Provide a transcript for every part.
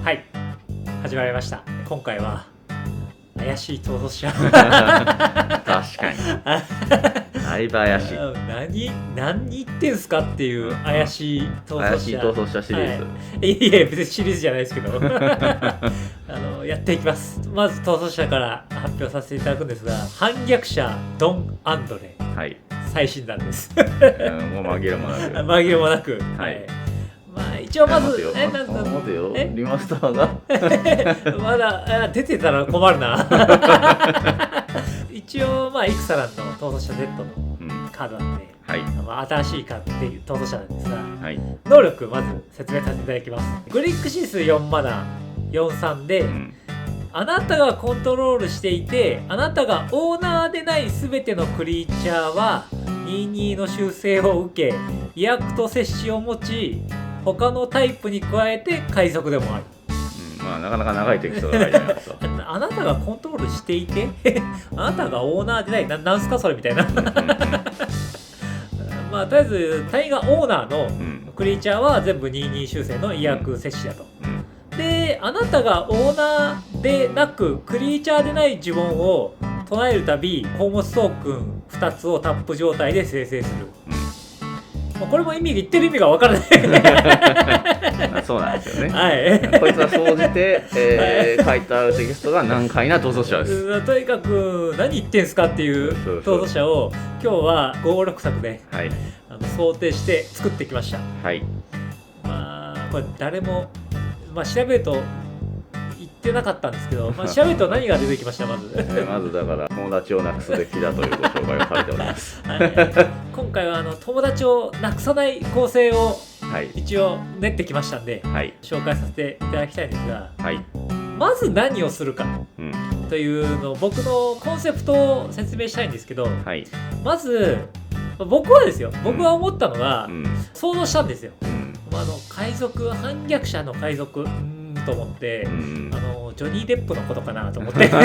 はい、始まりました。今回は怪しい逃走者確かにだいぶ怪しい何言ってんすかっていう怪しい逃走者、怪しい逃走者シリーズ、はい、いや別にシリーズじゃないですけどやっていきます。まず逃走者から発表させていただくんですが、反逆者ドン・アンドレ、はい、最新弾ですもう紛れもなく紛れもなく、はい、まあ一応まず待てよリマスターがまだ出てたら困るな一応まあイクサランの逃走者 Z のカードなんで、はい、まあ、新しいカードっていう逃走者なんですが、はい、能力まず説明させていただきます。グリック指数4マナ43で、あなたがコントロールしていて、あなたがオーナーでない全てのクリーチャーは22の修正を受け、威圧と接しを持ち、他のタイプに加えて海賊でもある。まあなかなか長いテキストが書いてありますあなたがコントロールしていてあなたがオーナーでない、なんすかそれみたいなまあとりあえず単位がオーナーのクリーチャーは全部22修正の威圧接しだと、であなたがオーナーでなくクリーチャーでない呪文を唱えるたび宝物トークン2つをタップ状態で生成する、これも言ってる意味が分からないそうなんですよね、はい、こいつは総じて、書いてあるテキストが難解な逃走者です。とにかく何言ってんすかっていう逃走者を今日は5、6作で、はい、想定して作ってきました。はい、まあこれ誰も、まあ、調べると言ってなかったんですけど、まあ、調べると何が出てきましたまずまずだから友達をなくすべきだというご紹介をされております、はい、今回は友達をなくさない構成を一応練ってきましたんで、はい、紹介させていただきたいんですが、はい、まず何をするかというのを僕のコンセプトを説明したいんですけど、はい、まず僕は思ったのが、想像したんですよ、海賊、反逆者の海賊と思って、ジョニー・デップのことかなと思ってな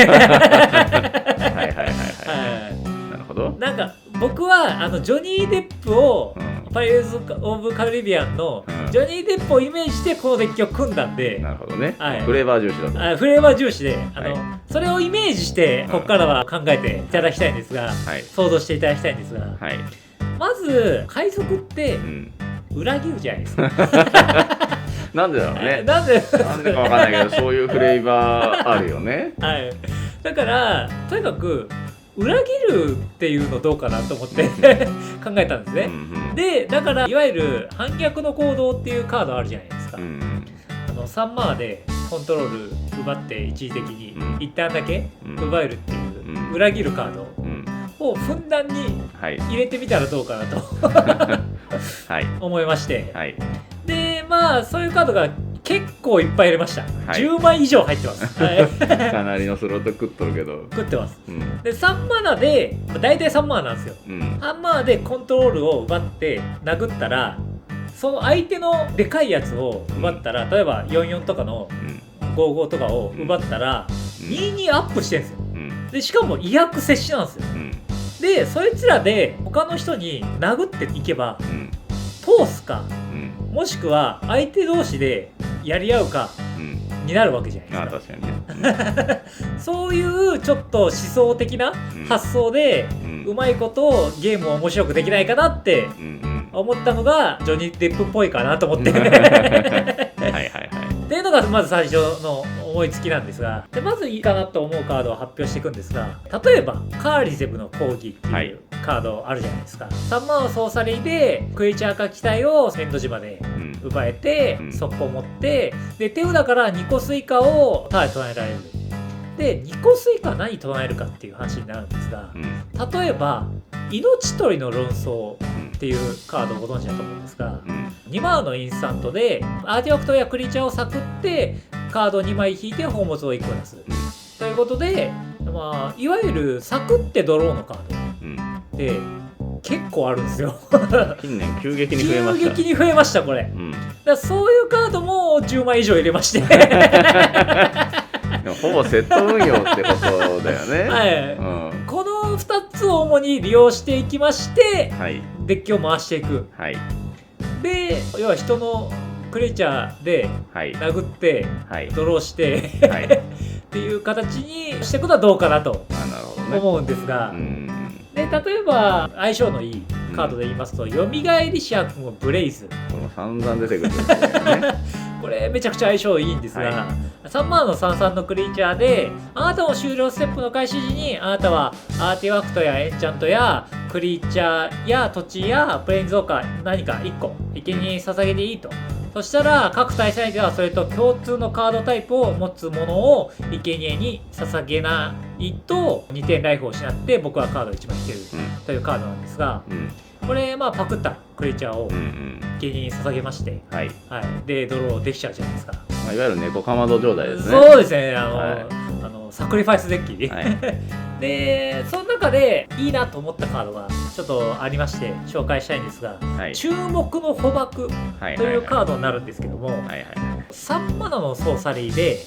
るほど。なんか僕はジョニー・デップを、パイレーツ・オブ・カリビアンのジョニー・デップをイメージしてこのデッキを組んだんで、なるほどね、はい、フレーバー重視だと、フレーバー重視でそれをイメージしてここからは考えていただきたいんですが、想像していただきたいんですが、まず海賊って裏切るじゃないですかなんでだろうね。なんでかわかんないけどそういうフレーバーあるよね。はい。だからとにかく裏切るっていうのどうかなと思って考えたんですね。でだからいわゆる反逆の行動っていうカードあるじゃないですか。3マナでコントロール奪って一時的に一旦だけ奪えるっていう裏切るカードをふんだんに入れてみたらどうかなと思いまして、はい、でまあそういうカードが結構いっぱい入れました、はい、10枚以上入ってます、はい、かなりのスロット食っとるけど食ってます、で3マナで大体3マナなんですよ、3マナでコントロールを奪って殴ったらその相手のでかいやつを奪ったら、例えば44とかの55とかを奪ったら22アップしてるんですよ、でしかも威圧接しなんですよ、でそいつらで他の人に殴っていけば、通すか、もしくは相手同士でやり合うかになるわけじゃないですか。確かにね、そういうちょっと思想的な発想で、うまいことゲームを面白くできないかなって思ったのがジョニー・デップっぽいかなと思ってっていうのがまず最初の思いつきなんですが、でまずいいかなと思うカードを発表していくんですが、例えばカーリゼブの講義っていうカードあるじゃないですか。3マナソーサリーでクリーチャー化機体をエンド島で奪えて、速攻持ってで手札から2個スイカをターン唱えられる。で2個スイカ何唱えるかっていう話になるんですが、例えば命取りの論争っていうカードをご存知だと思うんですが、2マナのインスタントでアーティファクトやクリーチャーをサクってカード2枚引いて宝物を1個出す、ということで、まあ、いわゆるサクってドローのカードで結構あるんですよ近年急激に増えました。急激に増えましたこれ、だからそういうカードも10枚以上入れましてでもほぼセット運用ってことだよねはい、この2つを主に利用していきまして、デッキを回していく、で要は人のクリーチャーで殴って、ドローして、っていう形にしていくのはどうかなと思うんですが、で例えば相性のいいカードで言いますと、よみがえりシャークもブレイズ、この散々出てくるんですよねこれめちゃくちゃ相性いいんですが、3マナの33のクリーチャーで、あなたも終了ステップの開始時にあなたはアーティファクトやエンチャントやクリーチャーや土地やプレインズウォーカー何か1個生贄に捧げていいと。そしたら各対戦相手はそれと共通のカードタイプを持つものを生贄に捧げないと2点ライフを失って僕はカードを1枚引けるというカードなんですが、これパクったクリーチャーを生贄に捧げまして、でドローできちゃうじゃないですか。いわゆる猫かまど状態ですね。そうですね、サクリファイスデッキ、でその中でいいなと思ったカードがちょっとありまして紹介したいんですが、注目の捕獲というカードになるんですけども、3マナのソーサリーで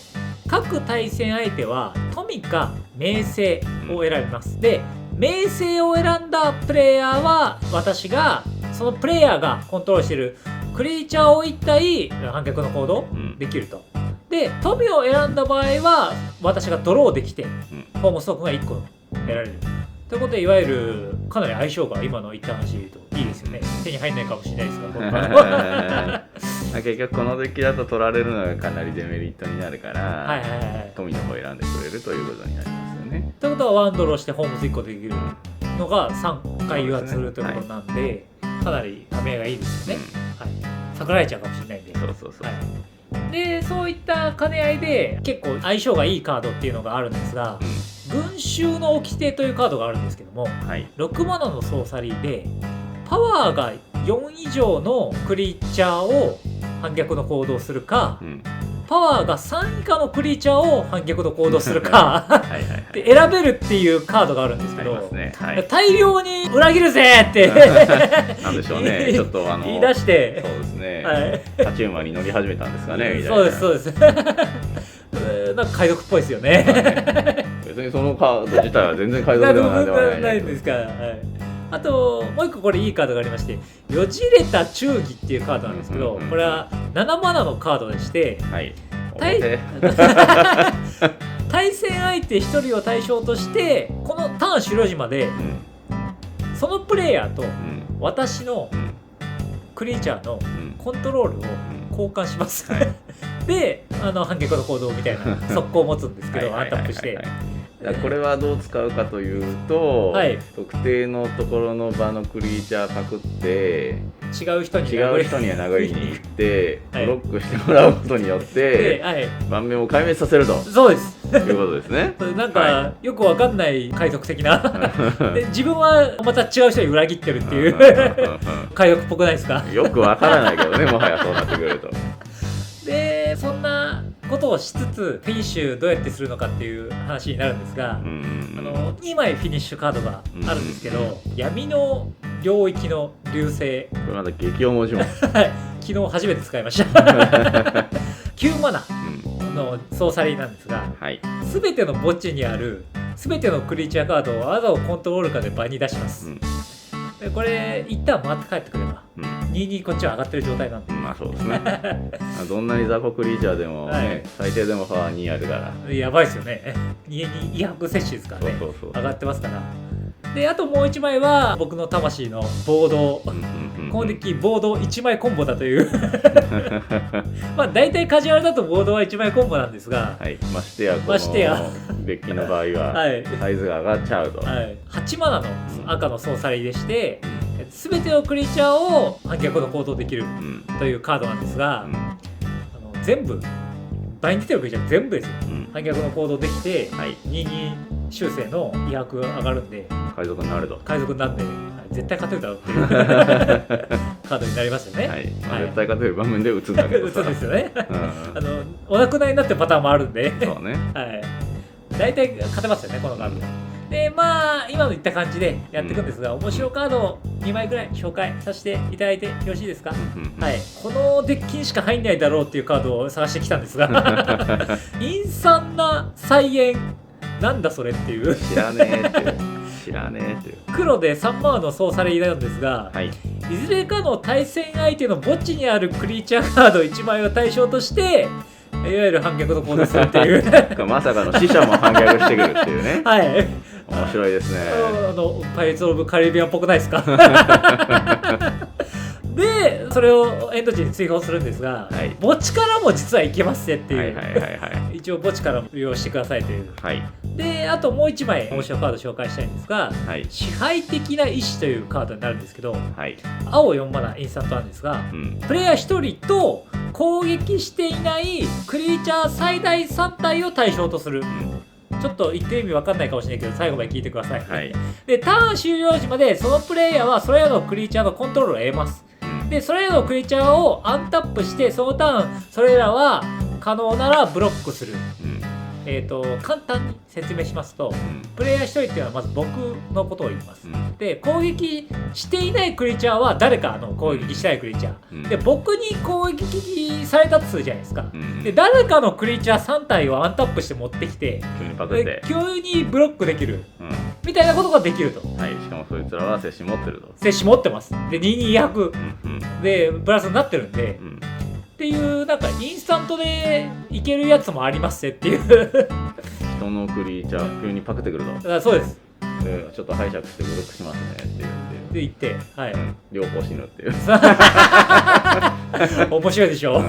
各対戦相手は富か名声を選びます。で名声を選んだプレイヤーは私がそのプレイヤーがコントロールしているクリーチャーを1体反逆の行動できると。で富を選んだ場合は私がドローできて、ホームストックが1個得られるということで、いわゆるかなり相性が今の言った話で言うといいですよね。手に入んないかもしれないですがこのカード結局このデッキだと取られるのがかなりデメリットになるから、富の方を選んでくれるということになりますよね。ということはワンドローしてホームズ1個できるのが3回はするということなんで、かなり加盟がいいですよね。避けられちゃうかもしれないんで。でそういった兼ね合いで結構相性がいいカードっていうのがあるんですが、群衆の掟というカードがあるんですけども、6マナのソーサリーでパワーが4以上のクリーチャーを反逆の行動するか、パワーが3以下のクリーチャーを反逆の行動するかで選べるっていうカードがあるんですけど、大量に裏切るぜってなんでしょうね、ちょっと言い出して、そうですね、勝ち馬に乗り始めたんですかねみたいな。そうですそうですなんか海賊っぽいですよね別にそのカード自体は全然海賊ではないんですから。あともう一個これいいカードがありまして、よじれた忠義っていうカードなんですけど、これは7マナのカードでして、対戦相手1人を対象としてこのターン終了時まで、そのプレイヤーと私のクリーチャーのコントロールを交換します、で反逆の行動みたいな速攻を持つんですけど、アンタップしてこれはどう使うかというと、特定のところの場のクリーチャーパクって違う人に殴りに行ってブロックしてもらうことによって盤面を壊滅させると。そうですいうことですねなんか、よくわかんない海賊的なで自分はまた違う人に裏切ってるっていう海賊っぽくないですかよくわからないけどねもはやそうなってくると。でそんなことをしつつフィニッシュどうやってするのかっていう話になるんですが、2枚フィニッシュカードがあるんですけど、闇の領域の流星、これまだ激重文字も昨日初めて使いました9マナのソーサリーなんですが、全ての墓地にある全てのクリーチャーカードをあなたをコントロール下で場に出します、でこれ一旦回って帰ってくれば、2-2こっちは上がってる状態なんで、そうですねどんなに雑魚クリーチャーでもね、最低でもパワー2あるからやばいですよね2威迫摂取ですからね、上がってますから。であともう1枚は僕の魂のボード、このデッキボード1枚コンボだという大体カジュアルだとボードは1枚コンボなんですが、ましてやこのデッキの場合はサイズが上がっちゃうと、8マナの赤のソーサリーでして、全てのクリーチャーを反逆の行動できるというカードなんですが、全部場に出てるクリーチャー全部ですよ、反逆の行動できて、2-2修正の威迫が上がるんで海賊になると。海賊になって、絶対勝てるだろうっていうカードになりますよね。絶対勝てる場面で打つんだけどさ打つんですよねお亡くなりになってるパターンもあるんでそうね大体勝てますよねこのカードで。今の言った感じでやっていくんですが、面白カードを2枚ぐらい紹介させていただいてよろしいですか。このデッキにしか入んないだろうっていうカードを探してきたんですが陰惨な菜園なんだそれっていう知らねえって知らねえっていう。黒で3マナのソーサリーなんですが、はい、いずれかの対戦相手の墓地にあるクリーチャーカード1枚を対象としていわゆる反逆の行動するっていうまさかの死者も反逆してくるっていうね。はい、面白いですね。パイレーツ・オブ・カリビアンっぽくないですかでそれをエンド地に追放するんですが、はい、墓地からも実はいけますねっていう、一応墓地からも利用してくださいという、はい、であともう1枚面白いカード紹介したいんですが、はい、支配的な意志というカードになるんですけど、はい、青4マナインスタントなんですが、うん、プレイヤー1人と攻撃していないクリーチャー最大3体を対象とする、ちょっと言ってる意味分かんないかもしれないけど最後まで聞いてください、はい、でターン終了時までそのプレイヤーはそれらのクリーチャーのコントロールを得ます。でそれらのクリーチャーをアンタップしてそのターンそれらは可能ならブロックする、簡単に説明しますと、プレイヤー1人っていうのはまず僕のことを言います、で攻撃していないクリーチャーは誰かの攻撃したいクリーチャー、で僕に攻撃されたとするじゃないですか、で誰かのクリーチャー3体をアンタップして持ってきて急にブロックできる、みたいなことができると。はい、しかもそいつらは接種持ってると。接種持ってます。で22100、でプラスになってるんで、っていうなんかインスタントでいけるやつもありますねっていう人のクリーチャー急にパクってくると。あ、そうです。でちょっと拝借してブロックしますねって言って、はい、両方死ぬっていう面白いでしょっ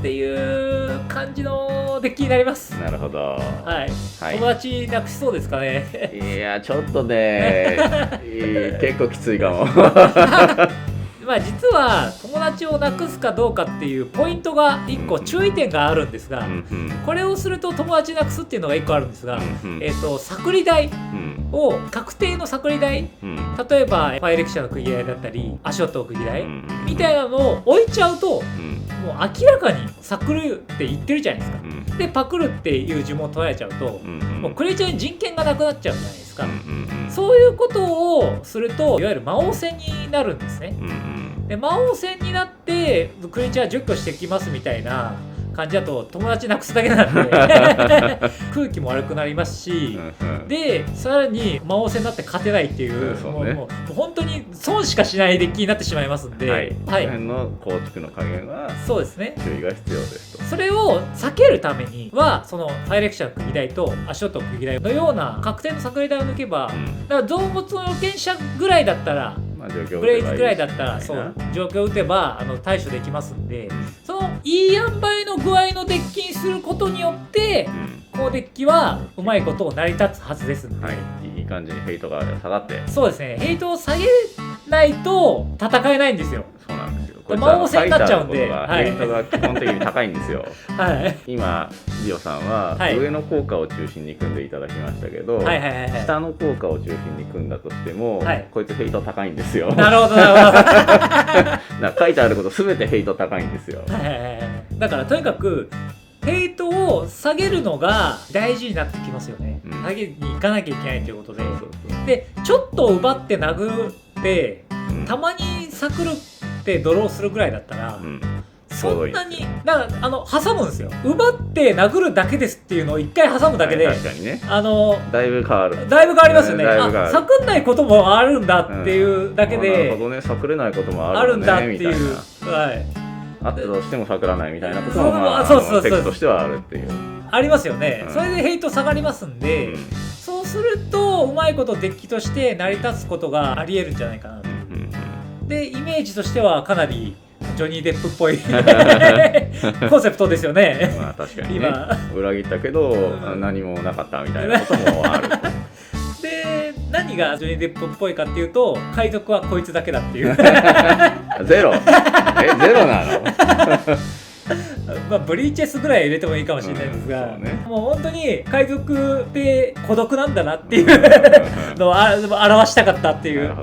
ていう感じのデッキになります。なるほど、はいはい、友達なくしそうですかねいやちょっとね結構きついかもまあ実は友達をなくすかどうかっていうポイントが1個注意点があるんですが、これをすると友達なくすっていうのが1個あるんですが、作離台を確定の作離台、例えばファイレクシャの区切り台だったり足音の区切り台みたいなのを置いちゃうと、もう明らかに作るって言ってるじゃないですか、でパクるっていう呪文を捉えちゃうと、もうクレイチャーに人権がなくなっちゃうじゃないですか、そういうことをするといわゆる魔王戦になるんですね、で魔王戦になってクリーチャー除去してきますみたいな感じだと友達なくすだけなんで空気も悪くなりますし、でさらに魔王戦になって勝てないっていう、もう本当に損しかしないデッキになってしまいますんで、はい、この辺の構築の加減はそうですね、注意が必要ですと。それを避けるためにはそのファイレクシャの区切り台と足音の区切り台のような確定の作例台を抜けば、だから増物の予見者ぐらいだったらブレイズぐらいだったらそう状況を打てば対処できますんで、そのいい塩梅の具合のデッキにすることによって、このデッキはうまいことを成り立つはずですので、いい感じにヘイトが下がって、そうですね、ヘイトを下げないと戦えないんですよ。そうなんですよ。魔王戦になっちゃうんで、ヘイトが基本的に高いんですよ。はい、今リオさんは上の効果を中心に組んでいただきましたけど、下の効果を中心に組んだとしても、こいつヘイト高いんですよ。なるほどなるほど書いてあること全てヘイト高いんですよ。だからとにかくヘイトを下げるのが大事になってきますよね、下げに行かなきゃいけないということで、でちょっと奪って殴って、たまにサクルってドローするぐらいだったら、そんなにだから挟むんですよ。奪って殴るだけですっていうのを一回挟むだけで、確かにね、だいぶ変わる。だいぶ変わりますよね。サクんないこともあるんだっていうだけで、なるほどね、サクれないこともあるんだっていう、あったとしてもサクらないみたいなこともテクとしてはあるっていう、ありますよね。それでヘイト下がりますんで、そうするとうまいことデッキとして成り立つことがありえるんじゃないかなと。でイメージとしてはかなりジョニー・デップっぽいコンセプトですよね。まあ確かにね、裏切ったけど、何もなかったみたいなこともあるで何がジョニー・デップっぽいかっていうと、海賊はこいつだけだっていうゼロゼロなのまあブリーチェスぐらい入れてもいいかもしれないですが、もう本当に海賊って孤独なんだなっていうのを表したかったっていう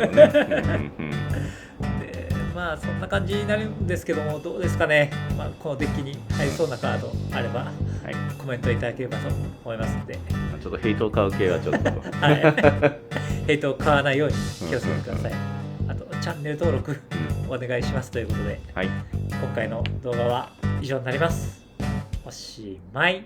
まあそんな感じになるんですけども、どうですかね、まあ、このデッキに入りそうなカードあれば、コメントいただければと思いますので、ちょっとヘイトを買う系はちょっとヘイトを買わないように気をつけてください。あとチャンネル登録お願いしますということで、今回の動画は以上になります。おしまい。